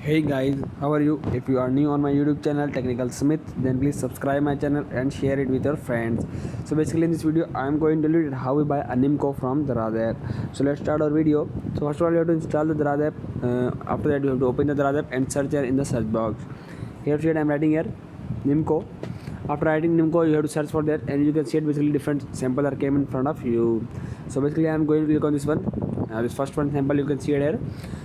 Hey guys, how are you? If you are new on my YouTube channel Technical Smith, then please subscribe my channel and share it with your friends. So basically in this video I am going to tell you how we buy a Nimko from Daraz App. So let's start our video. So first of all you have to install the Daraz App. After that you have to open the Daraz App and search here in the search box. Here I am writing here Nimko. After writing Nimko you have to search for that and you can see it basically different sample are came in front of you. So basically I am going to click on this one. This first one sample you can see it here.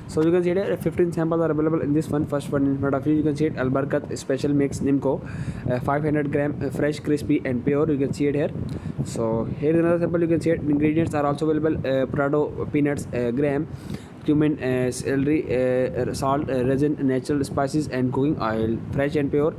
So you can see it 15 samples are available in this one. First one in front of you, you can see it Albarkat special mix Nimko 500 gram fresh crispy and pure. You can see it here. So here is another sample. You can see it ingredients are also available: Prado peanuts gram, cumin, celery, salt, resin, natural spices and cooking oil, fresh and pure.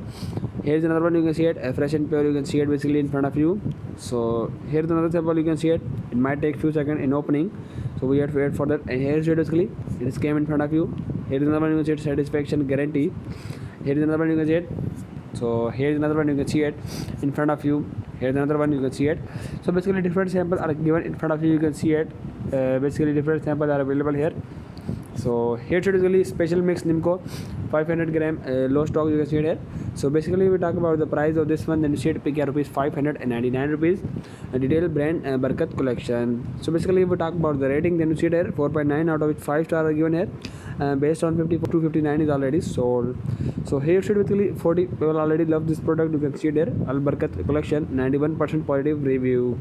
Here's another one. You can see it fresh and pure. You can see it basically in front of you. So here's another sample. You can see it. It might take few seconds in opening, so we have to wait for that. And here's it basically. It is came in front of you. Here is another one. You can see it satisfaction guarantee. Here is another one. You can see it. So here's another one. You can see it in front of you. Here's another one. You can see it. So basically different samples are given in front of you. You can see it. Basically different samples are available here. So here basically special mix Nimko 500 gram low stock. You can see it here. So basically we talk about the price of this one, then you see it pick here rupees 599 rupees, a detailed brand Barkat collection. So basically we talk about the rating, then you see it here 4.9 out of which 5 stars are given here, based on 54 to 59 is already sold. So here should basically 40 people already love this product. You can see it here Al Barkat collection 91% positive review.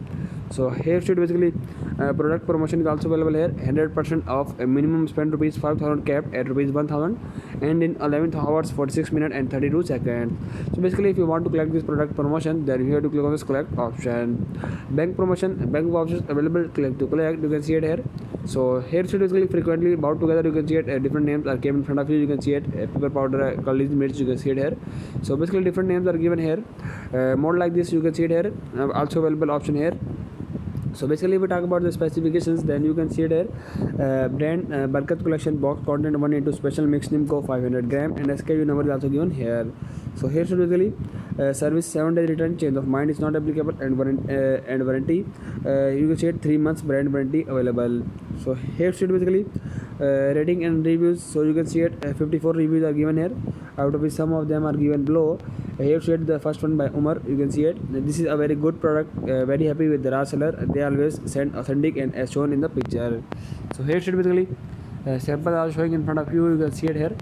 So here should basically product promotion is also available here. 100% of minimum spend rupees 5000 capped at rupees 1000 and in 11 hours 46 minutes and 32 seconds. So basically if you want to collect this product promotion, then you have to click on this collect option. Bank promotion, bank vouchers available click to collect. You can see it here. So here should basically frequently bought together. You can see it different names are came in front of you. You can see it pepper powder, college meats. You can see it here. So basically different names are given here. More like this you can see it here. Also available option here. So basically if we talk about the specifications, then you can see it here brand Barkat collection box content 1 into special mix Nimko 500 gram and SKU number is also given here. So here should basically service 7 days return, change of mind is not applicable, and warranty you can see it 3 months brand warranty available. So here should basically rating and reviews. So you can see it 54 reviews are given here, out of which some of them are given below. Here should the first one by Umar. You can see it. This is a very good product. Very happy with the Daraz seller. They always send authentic and as shown in the picture. So here should basically samples are showing in front of you. You can see it here.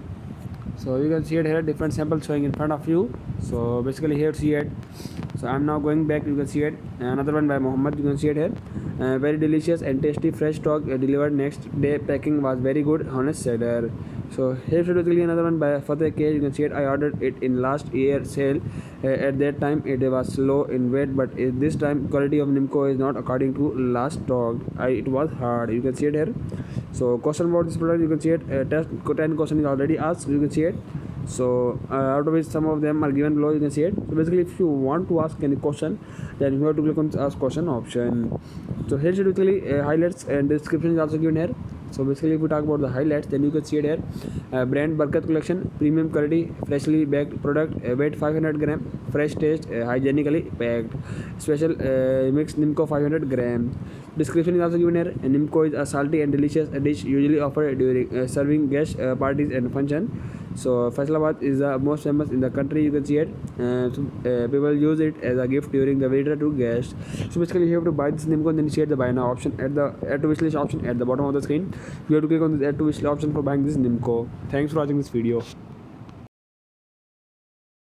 So you can see it here. Different samples showing in front of you. So basically here see it. So I'm now going back. You can see it. Another one by Muhammad. You can see it here. Very delicious and tasty fresh stock delivered next day. Packing was very good. Honest seller. So here basically another one by Fateh K. You can see it. I ordered it in last year sale. At that time it was low in weight, but this time quality of Nimko is not according to last stock. It was hard. You can see it here. So question about this product, you can see it. Test 10 question is already asked. You can see it. So out of which some of them are given below. You can see it. So basically if you want to ask any question, then you have to click on the ask question option. So here basically highlights and description is also given here. So basically if we talk about the highlights, then you can see it here. Brand Barkat collection, premium quality, freshly baked product, weight 500 gram, fresh taste, hygienically packed, special mix Nimko 500 gram. Description is also given here. Nimko is a salty and delicious dish usually offered during serving guest parties and function. So Faisalabad is the most famous in the country. You can see it. People use it as a gift during the visitor to guests. So basically you have to buy this Nimko and then share the buy now option at the add to wish list option at the bottom of the screen. You have to click on this add to wish list option for buying this Nimko. Thanks for watching this video.